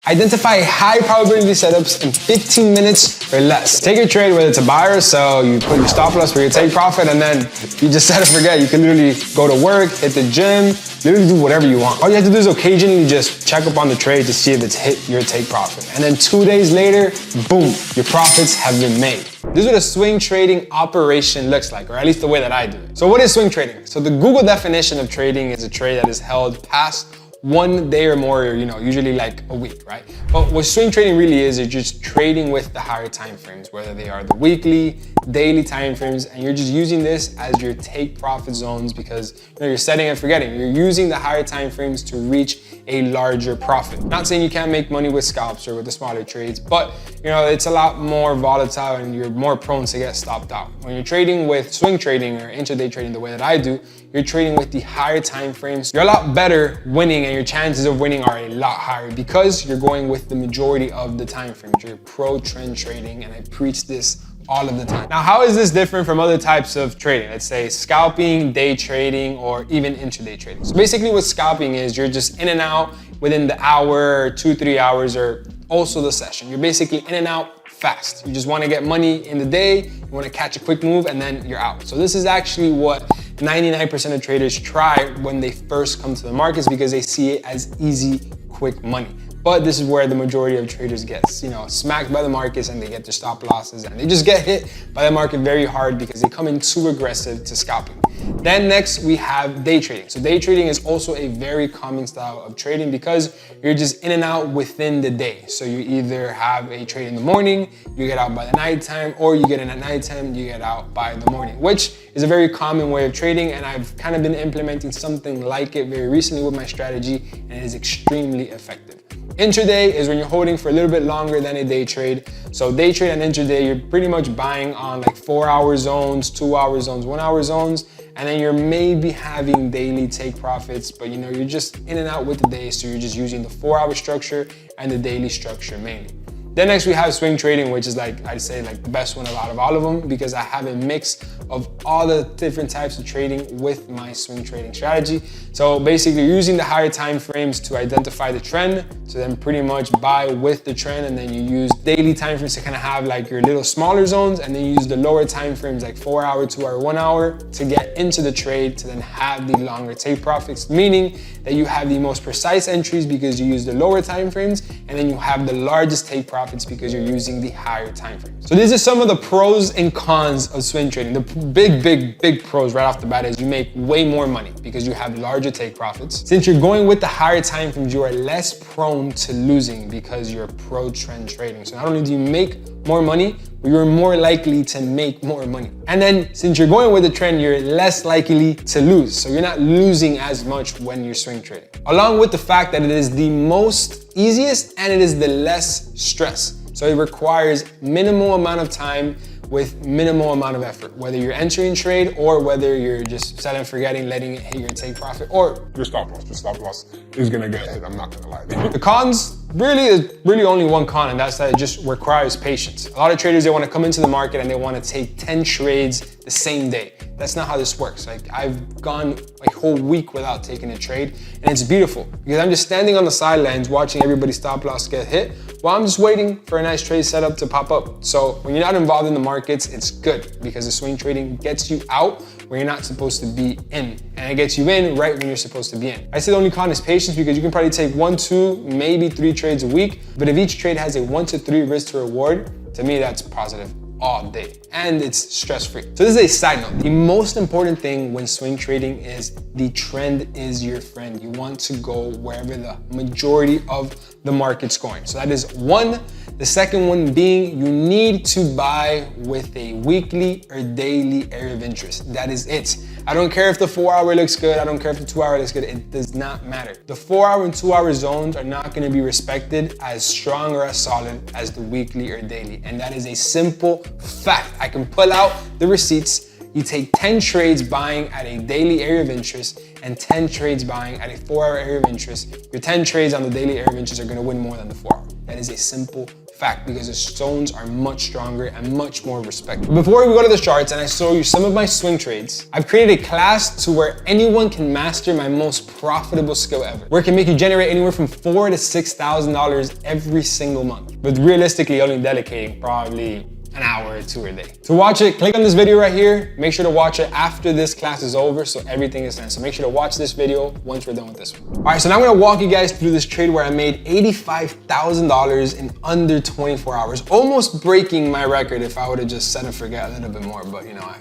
Identify high probability setups in 15 minutes or less. Take your trade, whether it's a buy or sell, you put your stop loss for your take profit, and then you just set and forget. You can literally go to work, hit the gym, literally do whatever you want. All you have to do is occasionally just check up on the trade to see if it's hit your take profit. And then 2 days later, boom, your profits have been made. This is what a swing trading operation looks like, or at least the way that I do it. So what is swing trading? So the Google definition of trading is a trade that is held past 1 day or more, or usually like a week, right? But what swing trading really is just trading with the higher time frames, whether they are the weekly, daily time frames, and you're just using this as your take profit zones because you're setting and forgetting. You're using the higher time frames to reach a larger profit. Not saying you can't make money with scalps or with the smaller trades, but it's a lot more volatile and you're more prone to get stopped out. When you're trading with swing trading or intraday trading the way that I do, you're trading with the higher time frames. You're a lot better winning and your chances of winning are a lot higher because you're going with the majority of the time frames. You're pro trend trading, and I preach this all of the time. Now, how is this different from other types of trading? Let's say scalping, day trading, or even intraday trading. So basically what scalping is, you're just in and out within the hour, 2-3 hours, or also the session. You're basically in and out fast. You just want to get money in the day, you want to catch a quick move, and then you're out. So this is actually what 99% of traders try when they first come to the markets because they see it as easy, quick money. But this is where the majority of traders gets, smacked by the markets and they get their stop losses and they just get hit by the market very hard because they come in too aggressive to scalping. Then next we have day trading. So day trading is also a very common style of trading because you're just in and out within the day. So you either have a trade in the morning, you get out by the nighttime, or you get in at nighttime, you get out by the morning, which is a very common way of trading. And I've kind of been implementing something like it very recently with my strategy, and it is extremely effective. Intraday is when you're holding for a little bit longer than a day trade. So day trade and intraday, you're pretty much buying on like 4-hour zones, 2-hour zones, 1-hour zones, and then you're maybe having daily take profits, but you're just in and out with the day, so you're just using the 4-hour structure and the daily structure mainly. Then next we have swing trading, which is I'd say the best one out of all of them because I have a mix of all the different types of trading with my swing trading strategy. So basically using the higher time frames to identify the trend, so then pretty much buy with the trend, and then you use daily time frames to kind of have your little smaller zones, and then you use the lower time frames like 4-hour, 2-hour, 1-hour to get into the trade to then have the longer take profits, meaning that you have the most precise entries because you use the lower time frames, and then you have the largest take profits because you're using the higher time frames. So these are some of the pros and cons of swing trading. The big pros right off the bat is you make way more money because you have larger take profits. Since you're going with the higher time frames, you are less prone to losing because you're pro trend trading. So not only do you make more money, but you're more likely to make more money. And then since you're going with the trend, you're less likely to lose. So you're not losing as much when you're swing trading. Along with the fact that it is the most easiest and it is the less stress. So it requires minimal amount of time with minimal amount of effort, whether you're entering trade or whether you're just set and forgetting, letting it hit your take profit or your stop loss. Your stop loss is gonna get hit, I'm not gonna lie. The cons is really only one con, and that's that it just requires patience. A lot of traders, they wanna come into the market and they wanna take 10 trades the same day. That's not how this works. I've gone a whole week without taking a trade, and it's beautiful because I'm just standing on the sidelines watching everybody's stop loss get hit while I'm just waiting for a nice trade setup to pop up. So when you're not involved in the markets, it's good because the swing trading gets you out where you're not supposed to be in, and it gets you in right when you're supposed to be in. I say the only con is patience because you can probably take 1, 2, maybe 3 trades a week, but if each trade has a 1 to 3 risk to reward, to me that's positive all day, and it's stress-free. So this is a side note. The most important thing when swing trading is the trend is your friend. You want to go wherever the majority of the market's going. So that is one. The second one being you need to buy with a weekly or daily area of interest. That is it. I don't care if the 4-hour looks good. I don't care if the 2-hour looks good. It does not matter. The 4-hour and 2-hour zones are not going to be respected as strong or as solid as the weekly or daily. And that is a simple fact. I can pull out the receipts. You take 10 trades buying at a daily area of interest and 10 trades buying at a 4-hour area of interest. Your 10 trades on the daily area of interest are going to win more than the 4-hour. That is a simple fact because the zones are much stronger and much more respected. Before we go to the charts and I show you some of my swing trades, I've created a class to where anyone can master my most profitable skill ever, where it can make you generate anywhere from $4,000 to $6,000 every single month, with realistically only dedicating probably an hour or two a day. To watch it, click on this video right here. Make sure to watch it after this class is over so everything is done. So make sure to watch this video once we're done with this one. All right, so now I'm gonna walk you guys through this trade where I made $85,000 in under 24 hours, almost breaking my record if I would have just set and forget a little bit more, but you know,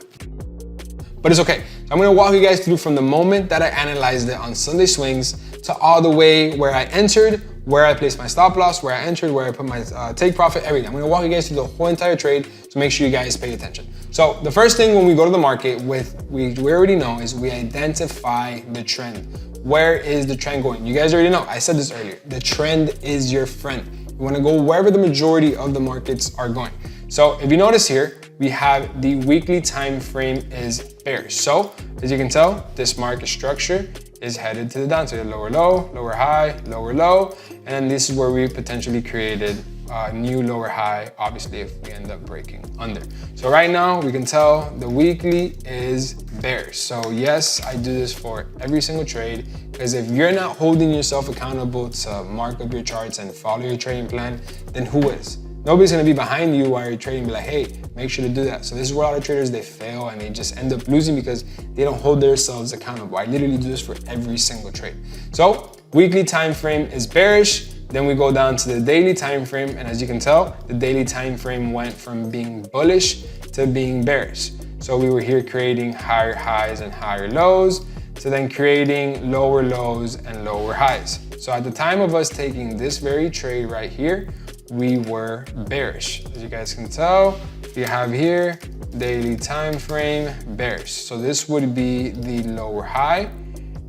but it's okay. So I'm gonna walk you guys through from the moment that I analyzed it on Sunday swings to all the way where I entered, where I placed my stop loss, where I entered, where I put my take profit, everything. I'm gonna walk you guys through the whole entire trade, so make sure you guys pay attention. So the first thing when we go to the market we already know is we identify the trend. Where is the trend going? You guys already know, I said this earlier, the trend is your friend. You wanna go wherever the majority of the markets are going. So if you notice here, we have the weekly time frame is bearish. So as you can tell, this market structure is headed to the downside, lower low, lower high, lower low, and this is where we potentially created a new lower high, obviously if we end up breaking under. So right now we can tell the weekly is bearish. So yes, I do this for every single trade because if you're not holding yourself accountable to mark up your charts and follow your trading plan, then who is? Nobody's gonna be behind you while you're trading and be like, hey, make sure to do that. So this is where a lot of traders, they fail and they just end up losing because they don't hold themselves accountable. I literally do this for every single trade. So weekly time frame is bearish. Then we go down to the daily time frame. And as you can tell, the daily time frame went from being bullish to being bearish. So we were here creating higher highs and higher lows, to then creating lower lows and lower highs. So at the time of us taking this very trade right here, we were bearish. As you guys can tell, you have here daily time frame bearish. So this would be the lower high,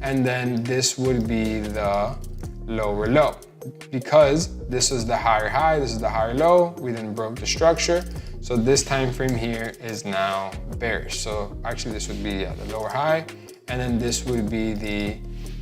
and then this would be the lower low. Because this is the higher high, this is the higher low, we then broke the structure. So this time frame here is now bearish. So actually this would be the lower high, and then this would be the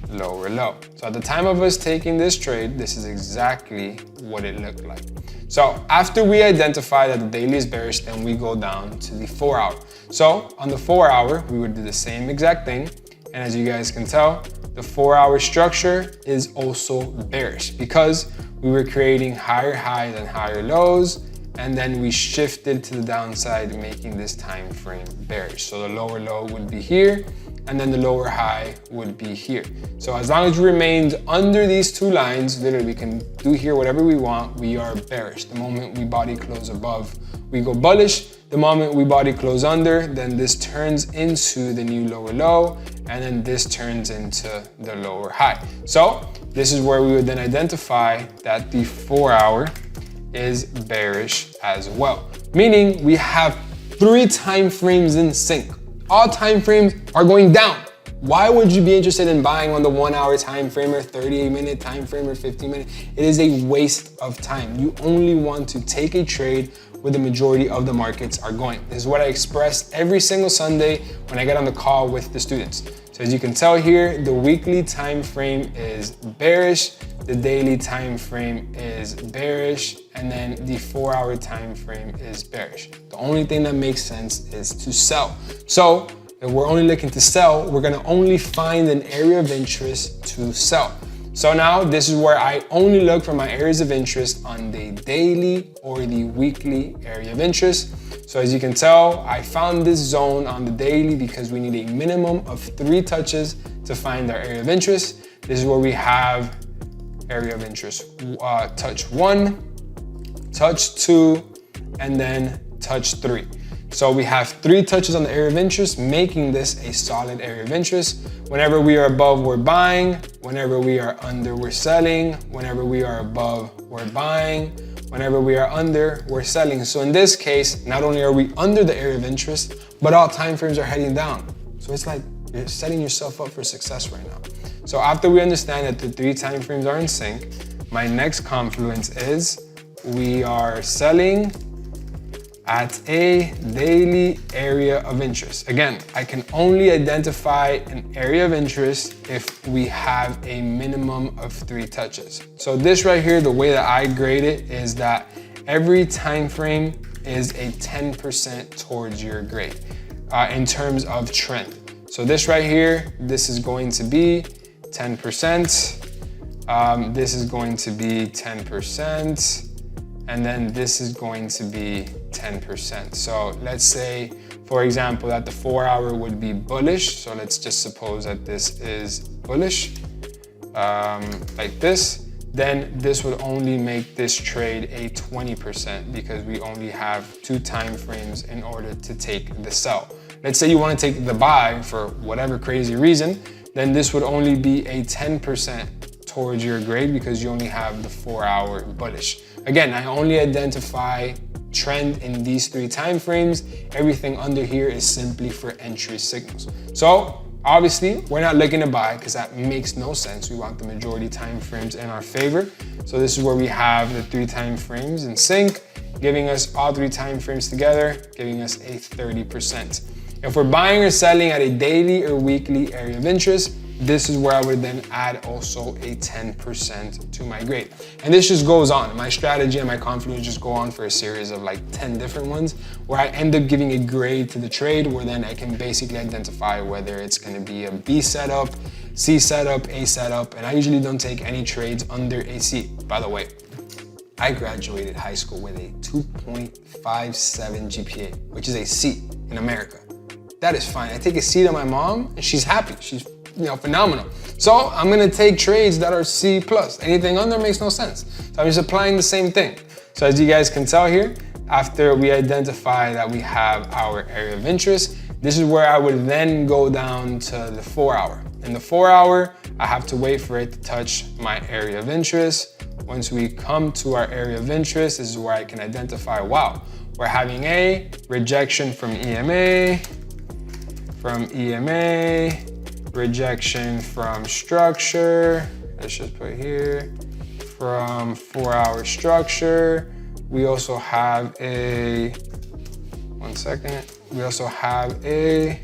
lower low. So at the time of us taking this trade, this is exactly what it looked like. So after we identify that the daily is bearish, then we go down to the 4 hour. So on the 4 hour, we would do the same exact thing. And as you guys can tell, the 4 hour structure is also bearish because we were creating higher highs and higher lows, and then we shifted to the downside, making this time frame bearish. So the lower low would be here, and then the lower high would be here. So as long as we remained under these two lines, literally we can do here whatever we want, we are bearish. The moment we body close above, we go bullish. The moment we body close under, then this turns into the new lower low, and then this turns into the lower high. So this is where we would then identify that the 4 hour is bearish as well. Meaning we have 3 time frames in sync. All time frames are going down. Why would you be interested in buying on the 1 hour time frame or 38-minute time frame or 15-minute? It is a waste of time. You only want to take a trade where the majority of the markets are going. This is what I express every single Sunday when I get on the call with the students. So as you can tell here, the weekly time frame is bearish, the daily time frame is bearish, and then the 4 hour time frame is bearish. The only thing that makes sense is to sell. So if we're only looking to sell, we're gonna only find an area of interest to sell. So now this is where I only look for my areas of interest on the daily or the weekly area of interest. So as you can tell, I found this zone on the daily because we need a minimum of 3 touches to find our area of interest. This is where we have area of interest, touch 1, touch 2, and then touch 3. So we have 3 touches on the area of interest, making this a solid area of interest. Whenever we are above, we're buying. Whenever we are under, we're selling. Whenever we are above, we're buying. Whenever we are under, we're selling. So in this case, not only are we under the area of interest, but all time frames are heading down. So it's like you're setting yourself up for success right now. So after we understand that the 3 time frames are in sync, my next confluence is we are selling at a daily area of interest. Again, I can only identify an area of interest if we have a minimum of 3 touches. So this right here, the way that I grade it is that every time frame is a 10% towards your grade in terms of trend. So this right here, this is going to be 10%. This is going to be 10%. And then this is going to be 10%. So let's say, for example, that the 4 hour would be bullish. So let's just suppose that this is bullish, like this. Then this would only make this trade a 20% because we only have 2 time frames in order to take the sell. Let's say you want to take the buy for whatever crazy reason, then this would only be a 10% towards your grade because you only have the 4 hour bullish. Again, I only identify trend in these 3 time frames. Everything under here is simply for entry signals. So obviously we're not looking to buy because that makes no sense. We want the majority time frames in our favor. So this is where we have the 3 time frames in sync, giving us all 3 time frames together, giving us a 30%. If we're buying or selling at a daily or weekly area of interest, this is where I would then add also a 10% to my grade. And this just goes on. My strategy and my confidence just go on for a series of like 10 different ones where I end up giving a grade to the trade where then I can basically identify whether it's gonna be a B setup, C setup, A setup, and I usually don't take any trades under a C. By the way, I graduated high school with a 2.57 GPA, which is a C in America. That is fine. I take a C to my mom and she's happy. She's phenomenal. So I'm gonna take trades that are C+. Anything under makes no sense. So I'm just applying the same thing. So as you guys can tell here, after we identify that we have our area of interest, this is where I would then go down to the 4 hour. In the 4 hour, I have to wait for it to touch my area of interest. Once we come to our area of interest, this is where I can identify, wow, we're having a rejection from EMA, rejection from structure, let's just put here, from 4 hour structure. We also have a, we also have a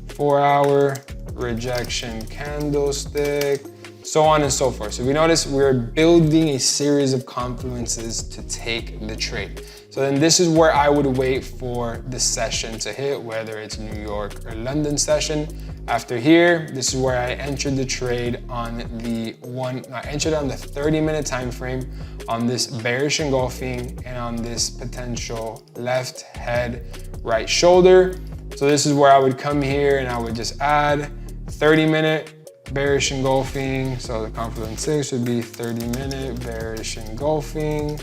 4 hour rejection candlestick, so on and so forth. So if you notice, we're building a series of confluences to take the trade. So then this is where I would wait for the session to hit, whether it's New York or London session. After here, this is where I entered the trade on the 30-minute time frame on this bearish engulfing and on this potential left head, right shoulder. So this is where I would come here and I would just add 30-minute bearish engulfing. So the confluence 6 would be 30-minute bearish engulfing.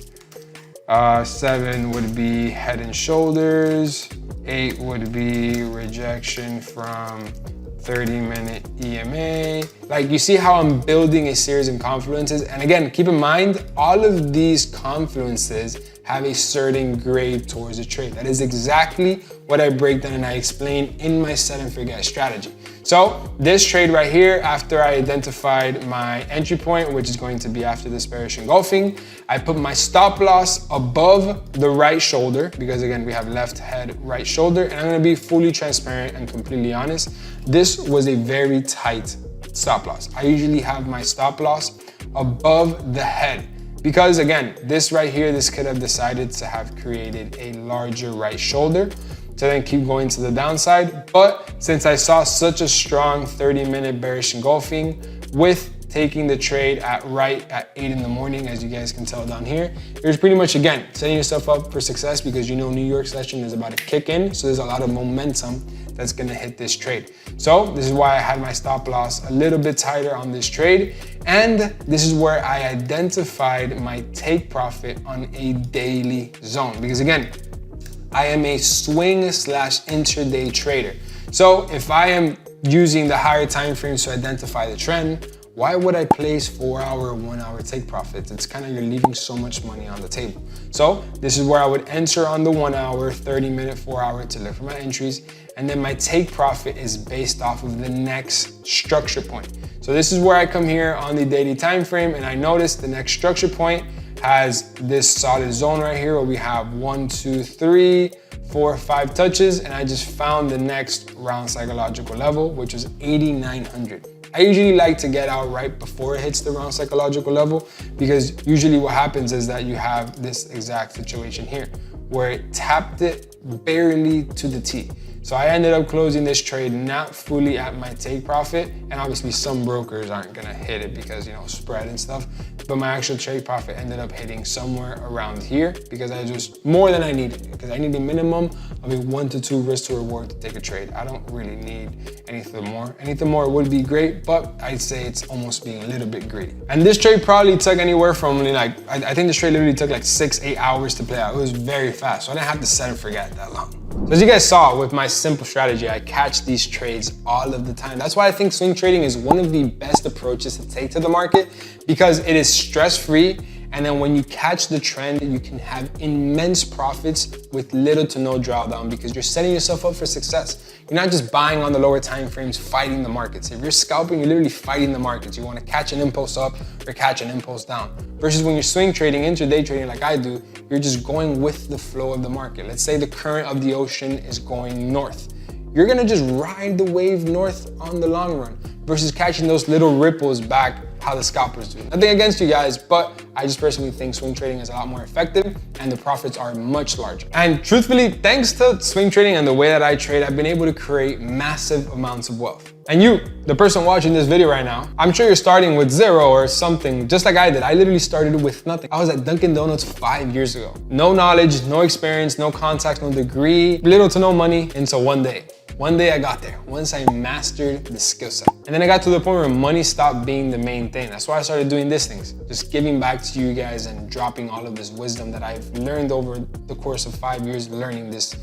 7 would be head and shoulders. 8 would be rejection from 30-minute EMA. Like, you see how I'm building a series of confluences? And again, keep in mind, all of these confluences have a certain grade towards the trade. That is exactly what I break down and I explain in my set and forget strategy. So this trade right here, after I identified my entry point, which is going to be after this bearish engulfing, I put my stop loss above the right shoulder because again, we have left head, right shoulder, and I'm gonna be fully transparent and completely honest. This was a very tight stop loss. I usually have my stop loss above the head because again, this right here, this could have decided to have created a larger right shoulder to then keep going to the downside. But since I saw such a strong 30-minute bearish engulfing with taking the trade at 8 in the morning, as you guys can tell down here, here's pretty much, again, setting yourself up for success because you know New York session is about to kick in. So there's a lot of momentum that's gonna hit this trade. So this is why I had my stop loss a little bit tighter on this trade. And this is where I identified my take profit on a daily zone. Because again, I am a swing/intraday trader. So if I am using the higher time frames to identify the trend, why would I place 4 hour or 1 hour take profits? It's kind of, you're leaving so much money on the table. So this is where I would enter on the 1 hour, 30-minute, 4 hour to look for my entries. And then my take profit is based off of the next structure point. So this is where I come here on the daily time frame and I notice the next structure point has this solid zone right here where we have 1, 2, 3, 4, 5 touches, and I just found the next round psychological level, which was 8,900. I usually like to get out right before it hits the round psychological level, because usually what happens is that you have this exact situation here where it tapped it barely to the T. So I ended up closing this trade not fully at my take profit, and obviously some brokers aren't gonna hit it because, you know, spread and stuff, but my actual trade profit ended up hitting somewhere around here because I just more than I needed, because I need a minimum of a 1 to 2 risk to reward to take a trade. I don't really need anything more. Anything more would be great, but I'd say it's almost being a little bit greedy. And this trade probably took anywhere from like, I think this trade literally took like 6-8 hours to play out. It was very fast, so I didn't have to set and forget that long. So as you guys saw with my simple strategy, I catch these trades all of the time. That's why I think swing trading is one of the best approaches to take to the market, because it is stress-free. And then when you catch the trend, you can have immense profits with little to no drawdown, because you're setting yourself up for success. You're not just buying on the lower time frames, fighting the markets. If you're scalping, you're literally fighting the markets. You want to catch an impulse up or catch an impulse down. Versus when you're swing trading, intraday trading like I do, you're just going with the flow of the market. Let's say the current of the ocean is going north. You're gonna just ride the wave north on the long run, versus catching those little ripples back how the scalpers do. Nothing against you guys, but I just personally think swing trading is a lot more effective and the profits are much larger. And truthfully, thanks to swing trading and the way that I trade, I've been able to create massive amounts of wealth. And you, the person watching this video right now, I'm sure you're starting with 0 or something, just like I did. I literally started with nothing. I was at Dunkin' Donuts 5 years ago. No knowledge, no experience, no contacts, no degree, little to no money, until one day. One day I got there, once I mastered the skill set. And then I got to the point where money stopped being the main thing. That's why I started doing these things, just giving back to you guys and dropping all of this wisdom that I've learned over the course of 5 years, learning this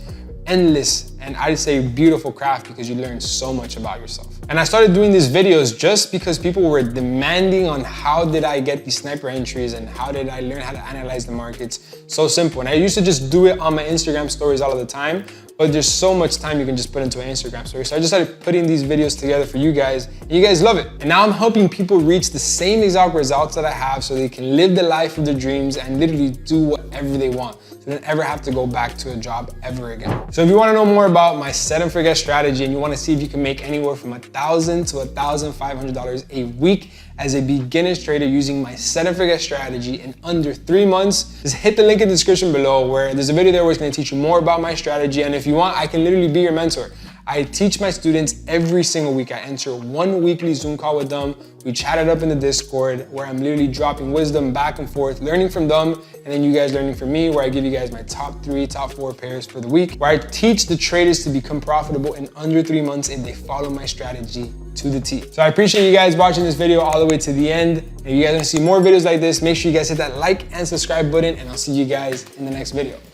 endless and I'd say beautiful craft, because you learn so much about yourself. And I started doing these videos just because people were demanding on how did I get these sniper entries and how did I learn how to analyze the markets. So simple. And I used to just do it on my Instagram stories all of the time, but there's so much time you can just put into an Instagram story. So I just started putting these videos together for you guys, and you guys love it. And now I'm helping people reach the same exact results that I have, so they can live the life of their dreams and literally do whatever they want, so they don't ever have to go back to a job ever again. So if you want to know more about my set and forget strategy, and you want to see if you can make anywhere from $1,000 to $1,500 a week as a beginner's trader using my set and forget strategy in under 3 months, just hit the link in the description below, where there's a video there where it's going to teach you more about my strategy. And if you want, I can literally be your mentor. I teach my students every single week. I enter 1 weekly Zoom call with them. We chat it up in the Discord, where I'm literally dropping wisdom back and forth, learning from them, and then you guys learning from me, where I give you guys my top 3, top 4 pairs for the week, where I teach the traders to become profitable in under 3 months if they follow my strategy to the T. So I appreciate you guys watching this video all the way to the end. If you guys want to see more videos like this, make sure you guys hit that like and subscribe button, and I'll see you guys in the next video.